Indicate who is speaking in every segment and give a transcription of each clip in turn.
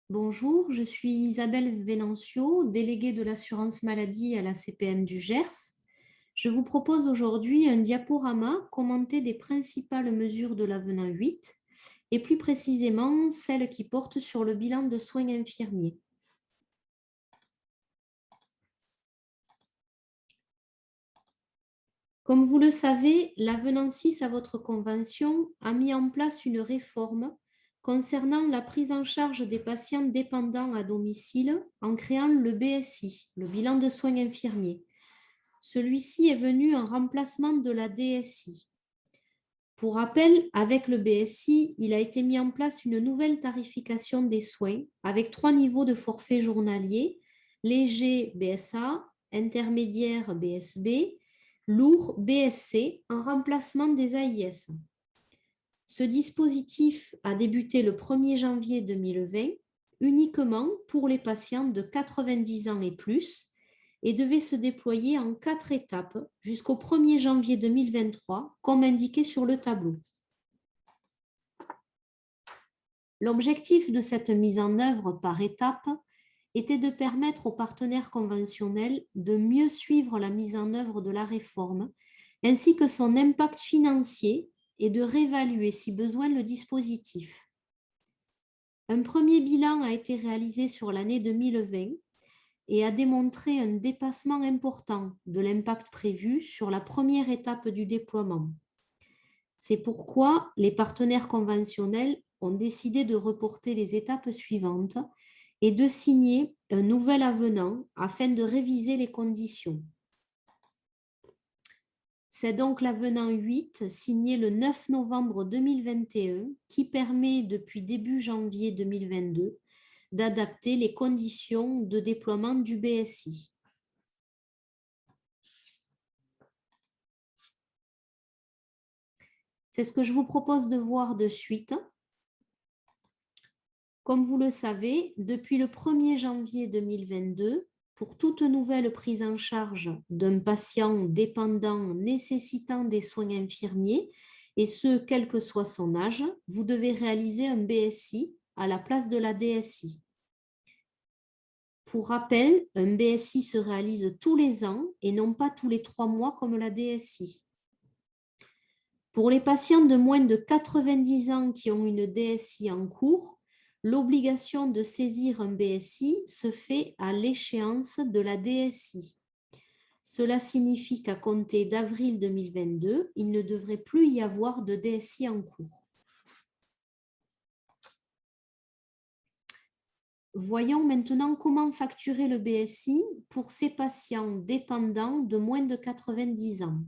Speaker 1: Bonjour, je suis Isabelle Vénancio, déléguée de l'assurance maladie à la CPM du Gers. Je vous propose aujourd'hui un diaporama commenté des principales mesures de l'avenant 8 et plus précisément celles qui portent sur le bilan de soins infirmiers. Comme vous le savez, l'avenant 6 à votre convention a mis en place une réforme concernant la prise en charge des patients dépendants à domicile en créant le BSI, le bilan de soins infirmiers. Celui-ci est venu en remplacement de la DSI. Pour rappel, avec le BSI, il a été mis en place une nouvelle tarification des soins avec 3 niveaux de forfait journalier, léger BSA, intermédiaire BSB, lourd BSC en remplacement des AIS. Ce dispositif a débuté le 1er janvier 2020 uniquement pour les patients de 90 ans et plus et devait se déployer en 4 étapes jusqu'au 1er janvier 2023, comme indiqué sur le tableau. L'objectif de cette mise en œuvre par étapes était de permettre aux partenaires conventionnels de mieux suivre la mise en œuvre de la réforme, ainsi que son impact financier et de réévaluer si besoin le dispositif. Un premier bilan a été réalisé sur l'année 2020 et a démontré un dépassement important de l'impact prévu sur la première étape du déploiement. C'est pourquoi les partenaires conventionnels ont décidé de reporter les étapes suivantes et de signer un nouvel avenant afin de réviser les conditions. C'est donc l'avenant 8 signé le 9 novembre 2021 qui permet depuis début janvier 2022 d'adapter les conditions de déploiement du BSI. C'est ce que je vous propose de voir de suite. Comme vous le savez, depuis le 1er janvier 2022, pour toute nouvelle prise en charge d'un patient dépendant nécessitant des soins infirmiers, et ce, quel que soit son âge, vous devez réaliser un BSI à la place de la DSI. Pour rappel, un BSI se réalise tous les ans et non pas tous les 3 mois comme la DSI. Pour les patients de moins de 90 ans qui ont une DSI en cours, l'obligation de saisir un BSI se fait à l'échéance de la DSI. Cela signifie qu'à compter d'avril 2022, il ne devrait plus y avoir de DSI en cours. Voyons maintenant comment facturer le BSI pour ces patients dépendants de moins de 90 ans.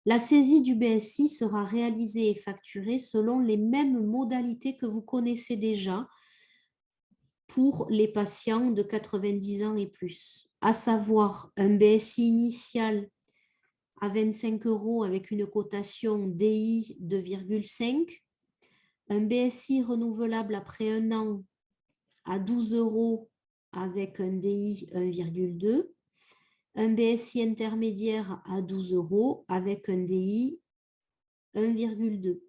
Speaker 1: La saisie du BSI sera réalisée et facturée selon les mêmes modalités que vous connaissez déjà pour les patients de 90 ans et plus, à savoir un BSI initial à 25 € avec une cotation DI 2,5, un BSI renouvelable après un an à 12 € avec un DI 1,2, un BSI intermédiaire à 12 € avec un DI 1,2.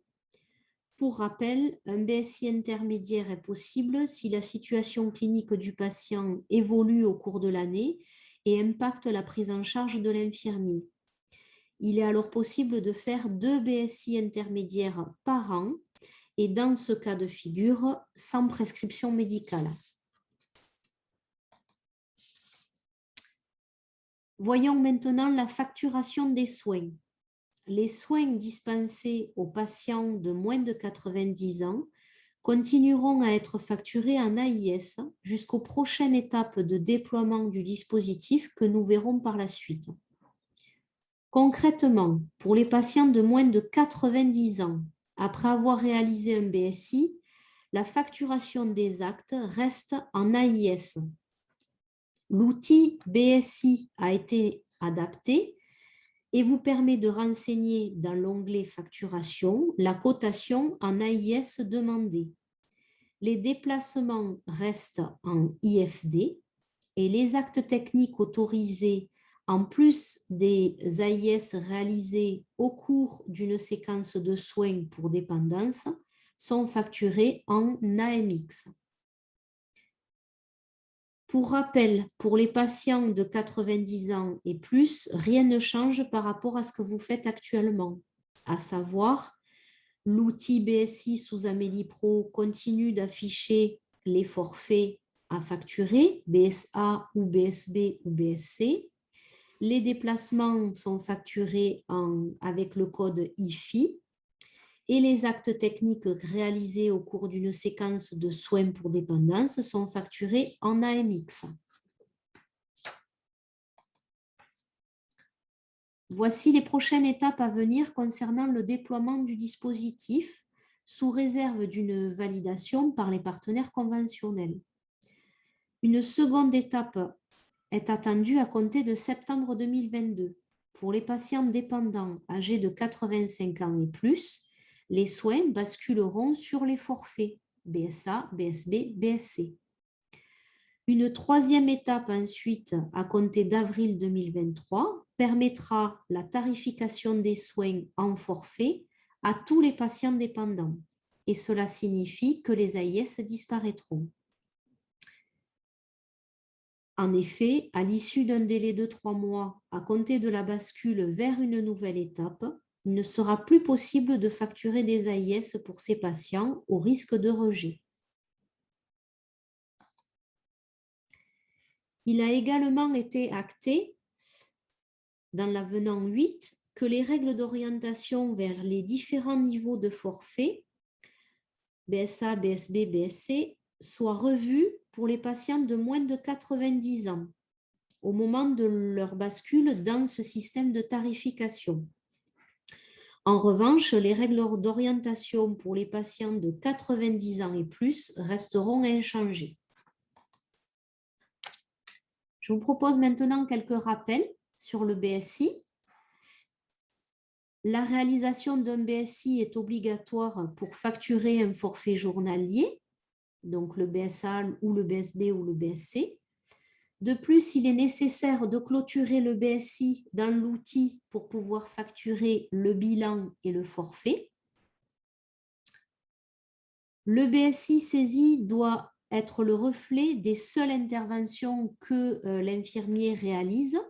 Speaker 1: Pour rappel, un BSI intermédiaire est possible si la situation clinique du patient évolue au cours de l'année et impacte la prise en charge de l'infirmier. Il est alors possible de faire 2 BSI intermédiaires par an et dans ce cas de figure, sans prescription médicale. Voyons maintenant la facturation des soins. Les soins dispensés aux patients de moins de 90 ans continueront à être facturés en AIS jusqu'aux prochaines étapes de déploiement du dispositif que nous verrons par la suite. Concrètement, pour les patients de moins de 90 ans, après avoir réalisé un BSI, la facturation des actes reste en AIS. L'outil BSI a été adapté et vous permet de renseigner dans l'onglet facturation la cotation en AIS demandée. Les déplacements restent en IFD et les actes techniques autorisés en plus des AIS réalisés au cours d'une séquence de soins pour dépendance sont facturés en AMX. Pour rappel, pour les patients de 90 ans et plus, rien ne change par rapport à ce que vous faites actuellement, à savoir l'outil BSI sous Amélie Pro continue d'afficher les forfaits à facturer, BSA ou BSB ou BSC. Les déplacements sont facturés avec le code IFI et les actes techniques réalisés au cours d'une séquence de soins pour dépendance sont facturés en AMX. Voici les prochaines étapes à venir concernant le déploiement du dispositif sous réserve d'une validation par les partenaires conventionnels. Une seconde étape est attendue à compter de septembre 2022. Pour les patients dépendants âgés de 85 ans et plus, les soins basculeront sur les forfaits BSA, BSB, BSC. Une troisième étape ensuite, à compter d'avril 2023, permettra la tarification des soins en forfait à tous les patients dépendants. Et cela signifie que les AIS disparaîtront. En effet, à l'issue d'un délai de 3 mois à compter de la bascule vers une nouvelle étape, il ne sera plus possible de facturer des AIS pour ces patients au risque de rejet. Il a également été acté dans l'avenant 8 que les règles d'orientation vers les différents niveaux de forfait, BSA, BSB, BSC, soient revues pour les patients de moins de 90 ans au moment de leur bascule dans ce système de tarification. En revanche, les règles d'orientation pour les patients de 90 ans et plus resteront inchangées. Je vous propose maintenant quelques rappels sur le BSI. La réalisation d'un BSI est obligatoire pour facturer un forfait journalier, donc le BSA ou le BSB ou le BSC. De plus, il est nécessaire de clôturer le BSI dans l'outil pour pouvoir facturer le bilan et le forfait. Le BSI saisi doit être le reflet des seules interventions que l'infirmier réalise.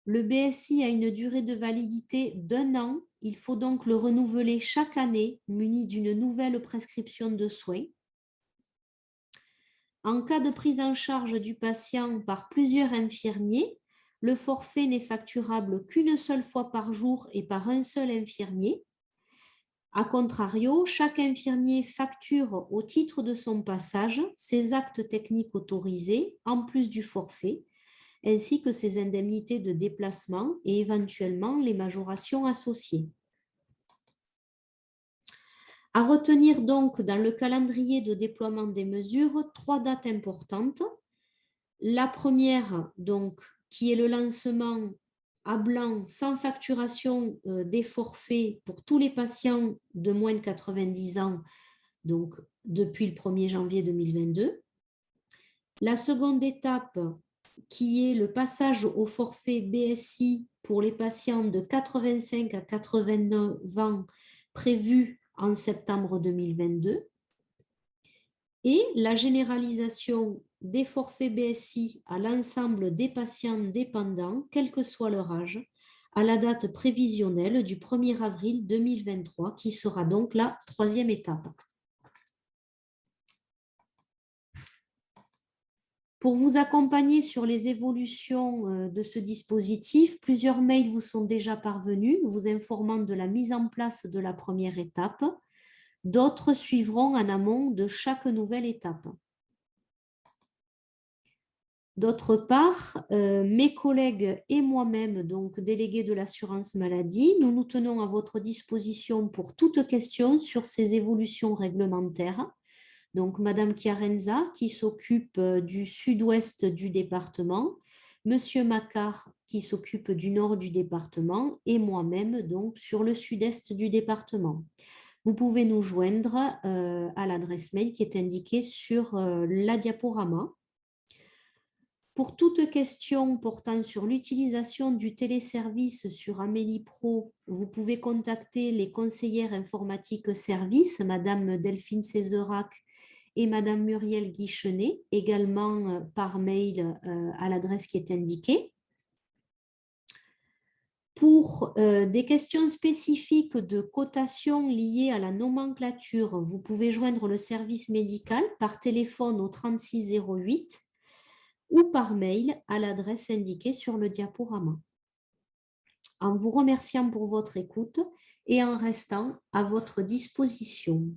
Speaker 1: Le BSI a une durée de validité d'1 an. Il faut donc le renouveler chaque année, muni d'une nouvelle prescription de soins. En cas de prise en charge du patient par plusieurs infirmiers, le forfait n'est facturable qu'une seule fois par jour et par un seul infirmier. A contrario, chaque infirmier facture au titre de son passage ses actes techniques autorisés en plus du forfait, ainsi que ses indemnités de déplacement et éventuellement les majorations associées. À retenir donc dans le calendrier de déploiement des mesures 3 dates importantes. La première, donc, qui est le lancement à blanc sans facturation des forfaits pour tous les patients de moins de 90 ans, donc depuis le 1er janvier 2022. La seconde étape, qui est le passage au forfait BSI pour les patients de 85 à 89 ans prévu en septembre 2022. Et la généralisation des forfaits BSI à l'ensemble des patients dépendants, quel que soit leur âge, à la date prévisionnelle du 1er avril 2023, qui sera donc la troisième étape. Pour vous accompagner sur les évolutions de ce dispositif, plusieurs mails vous sont déjà parvenus, vous informant de la mise en place de la première étape. D'autres suivront en amont de chaque nouvelle étape. D'autre part, mes collègues et moi-même, donc délégués de l'assurance maladie, nous nous tenons à votre disposition pour toute question sur ces évolutions réglementaires. Donc, Madame Chiarenza, qui s'occupe du sud-ouest du département, Monsieur Macquart, qui s'occupe du nord du département, et moi-même, donc, sur le sud-est du département. Vous pouvez nous joindre à l'adresse mail qui est indiquée sur la diaporama. Pour toute question portant sur l'utilisation du téléservice sur Amélie Pro, vous pouvez contacter les conseillères informatiques service, Madame Delphine Céserac et Madame Muriel Guichenet, également par mail à l'adresse qui est indiquée. Pour des questions spécifiques de cotation liées à la nomenclature, vous pouvez joindre le service médical par téléphone au 3608 ou par mail à l'adresse indiquée sur le diaporama. En vous remerciant pour votre écoute et en restant à votre disposition.